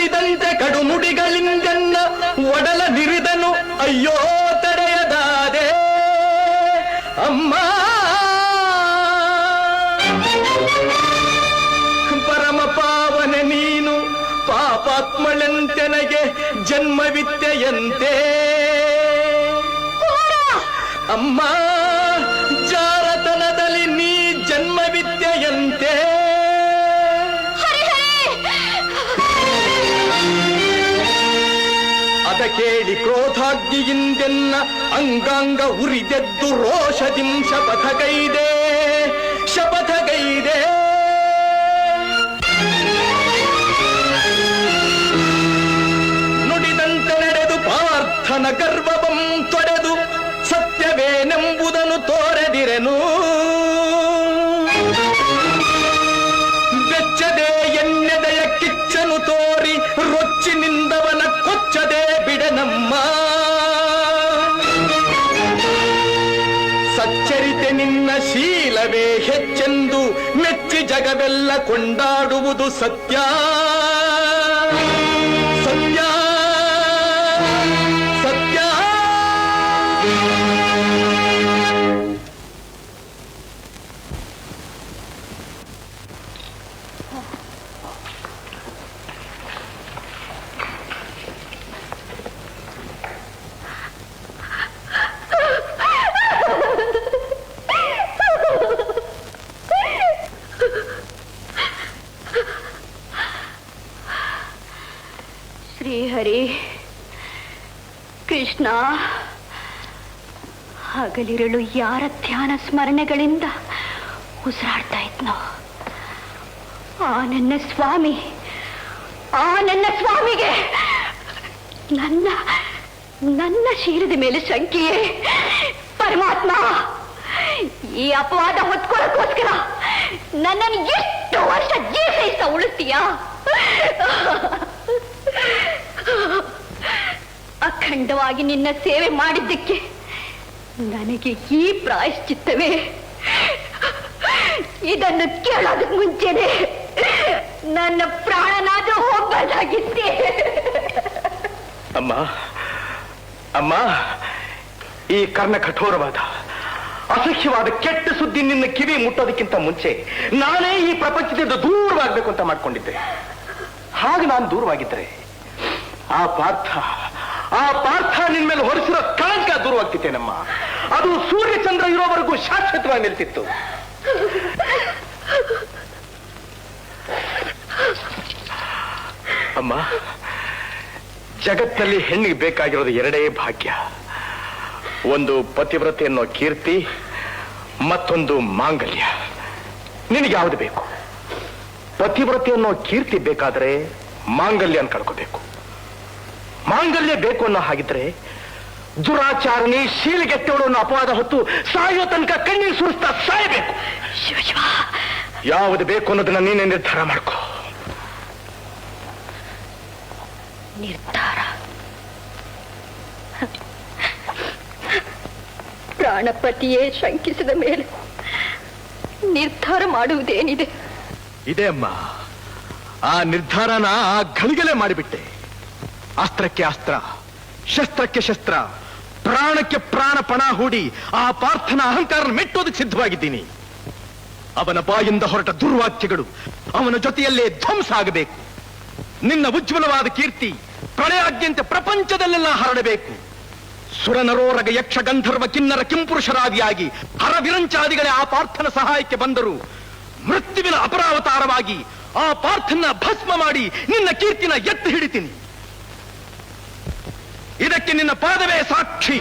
ನುಡಿದಂತೆ ಕಡು ನುಡಿಗಳಿಂದೆನ್ನ ಒಡಲ ನಿರಿದನು ಅಯ್ಯೋ ತಡೆಯದಾದೆ ಅಮ್ಮ. ಪರಮ ಪಾವನೆ ನೀನು ಪಾಪಾತ್ಮಳೆಂತೆನಗೆ ಜನ್ಮವಿತ್ತೆಯಂತೆ ಅಮ್ಮ. ಜಾರತನದಲ್ಲಿ ನೀ ಜನ್ಮವಿದ್ಯೆಯಂತೆ ಅದ ಕೇಳಿ ಕ್ರೋಧಾಗ್ನಿಯಿಂದೆನ್ನ ಅಂಗಾಂಗ ಉರಿದೆದ್ದು ರೋಷದಿಂ ಶಪಥಗೈದೆ ಶಪಥಗೈದೆ. ನುಡಿದಂತೆ ನಡೆದು ಪಾರ್ಥನ ಗರ್ವವಂ ತೊಡೆದು ಸತ್ಯವೇನೆಂಬುದನ್ನು ತೋರೆದಿರೆನು. ಬೆಚ್ಚದೆ ಎನ್ನೆದೆಯ ಕಿಚ್ಚನು ತೋರಿ ರೊಚ್ಚಿನಿಂದವನ ಕೊಚ್ಚದೆ ಬಿಡನಮ್ಮ. ಸಚ್ಚರಿತೆ ನಿನ್ನ ಶೀಲವೇ ಹೆಚ್ಚೆಂದು ಮೆಚ್ಚಿ ಜಗವೆಲ್ಲ ಕೊಂಡಾಡುವುದು ಸತ್ಯ ಸತ್ಯ ಸತ್ಯ. ಶ್ರೀಹರಿ ಕೃಷ್ಣ, ಹಗಲಿರುಳು ಯಾರ ಧ್ಯಾನ ಸ್ಮರಣೆಗಳಿಂದ ಉಸಿರಾಡ್ತಾ ಇದ್ನೋ ಆ ನನ್ನ ಸ್ವಾಮಿಗೆ ನನ್ನ ನನ್ನ ಶೀಲದ ಮೇಲೆ ಶಂಕೆಯೇ. ಪರಮಾತ್ಮ, ಈ ಅಪವಾದ ಹೊತ್ಕೊಳ್ಳೋಕ್ಕೋಸ್ಕರ ನನ್ನನ್ನು ಎಷ್ಟು ವರ್ಷ ಜೀವಿಸ ಉಳಿಸ್ತೀಯಾ? ಅಖಂಡವಾಗಿ ನಿನ್ನ ಸೇವೆ ಮಾಡಿದ್ದಕ್ಕೆ ನನಗೆ ಈ ಪ್ರಾಯಶ್ಚಿತ್ತವೇ? ಇದನ್ನು ಕೇಳೋದಕ್ಕೆ ಮುಂಚೆನೆ ನನ್ನ ಪ್ರಾಣನಾದ್ರೂ ಹೋಗಬಾರ್ದಾಗಿತ್ತೆ. ಅಮ್ಮ ಅಮ್ಮ, ಈ ಕರ್ಣ ಕಠೋರವಾದ ಅಸಹ್ಯವಾದ ಕೆಟ್ಟ ಸುದ್ದಿ ನಿನ್ನ ಕಿವಿ ಮುಟ್ಟೋದಕ್ಕಿಂತ ಮುಂಚೆ ನಾನೇ ಈ ಪ್ರಪಂಚದಿಂದ ದೂರವಾಗಬೇಕು ಅಂತ ಮಾಡ್ಕೊಂಡಿದ್ದೆ. ಹಾಗೆ ನಾನು ದೂರವಾಗಿದ್ದರೆ ಆ ಪಾರ್ಥ ನಿನ್ ಮೇಲೆ ಹೊರಿಸಿರೋ ಕಳಂಕ ದೂರವಾಗ್ತಿತ್ತೇನಮ್ಮ. ಅದು ಸೂರ್ಯಚಂದ್ರ ಇರೋವರೆಗೂ ಶಾಶ್ವತವಾಗಿ ನಿಲ್ತಿತ್ತು. ಅಮ್ಮ, ಜಗತ್ತಿನಲ್ಲಿ ಹೆಣ್ಣಿಗೆ ಬೇಕಾಗಿರೋದು ಎರಡೇ ಭಾಗ್ಯ. ಒಂದು ಪತಿವ್ರತೆ ಅನ್ನೋ ಕೀರ್ತಿ, ಮತ್ತೊಂದು ಮಾಂಗಲ್ಯ. ನಿನಗೆ ಯಾವುದು ಬೇಕು? ಪತಿವ್ರತೆ ಅನ್ನೋ ಕೀರ್ತಿ ಬೇಕಾದ್ರೆ ಮಾಂಗಲ್ಯ ಅಂತ ಕಳ್ಕೋಬೇಕು. ಮಾಂಗಲ್ಯ ಬೇಕು ಅನ್ನೋ ಹಾಗಿದ್ರೆ ದುರಾಚಾರಣೆ ಶೀಲಿಗೆಟ್ಟೋಡು ಅನ್ನೋ ಅಪವಾದ ಹೊತ್ತು ಸಾಯೋ ತನಕ ಕಣ್ಣೀರು ಸುರಿಸ್ತಾ ಸಾಯಬೇಕು. ಯಾವುದು ಬೇಕು ಅನ್ನೋದನ್ನ ನೀನೇ ನಿರ್ಧಾರ ಮಾಡ್ಕೋ. ನಿರ್ಧಾರ? ಪ್ರಾಣಪತಿಯೇ ಶಂಕಿಸಿದ ಮೇಲೆ ನಿರ್ಧಾರ ಮಾಡುವುದೇನಿದೆ? ಇದೆ ಅಮ್ಮ, ಆ ನಿರ್ಧಾರನ ಆ ಗಳಿಗೆಲೆ ಮಾಡಿಬಿಟ್ಟೆ. ಅಸ್ತ್ರಕ್ಕೆ ಅಸ್ತ್ರ, ಶಸ್ತ್ರಕ್ಕೆ ಶಸ್ತ್ರ, ಪ್ರಾಣಕ್ಕೆ ಪ್ರಾಣ ಪಣ ಹೂಡಿ ಆ ಪಾರ್ಥನ ಅಹಂಕಾರ ಮೆಟ್ಟೋದಕ್ಕೆ ಸಿದ್ಧವಾಗಿದ್ದೀನಿ. ಅವನ ಬಾಯಿಂದ ಹೊರಟ ದುರ್ವಾಕ್ಯಗಳು ಅವನ ಜೊತೆಯಲ್ಲೇ ಧ್ವಂಸ ಆಗಬೇಕು. ನಿನ್ನ ಉಜ್ವಲವಾದ ಕೀರ್ತಿ ಪ್ರಳಯಾದ್ಯಂತ ಪ್ರಪಂಚದಲ್ಲೆಲ್ಲ ಹರಡಬೇಕು. ಸುರನರೋರಗ ಯಕ್ಷ ಗಂಧರ್ವ ಕಿನ್ನರ ಕಿಂಪುರುಷರಾದಿಯಾಗಿ ಹರವಿರಂಚಾದಿಗಳೇ ಆ ಪಾರ್ಥನ ಸಹಾಯಕ್ಕೆ ಬಂದರು. ಮೃತ್ಯುವಿನ ಅಪರಾವತಾರವಾಗಿ ಆ ಪಾರ್ಥನ ಭಸ್ಮ ಮಾಡಿ ನಿನ್ನ ಕೀರ್ತಿನ ಎತ್ತಿ ಹಿಡಿತೀನಿ. ಇದಕ್ಕೆ ನಿನ್ನ ಪಾದವೇ ಸಾಕ್ಷಿ.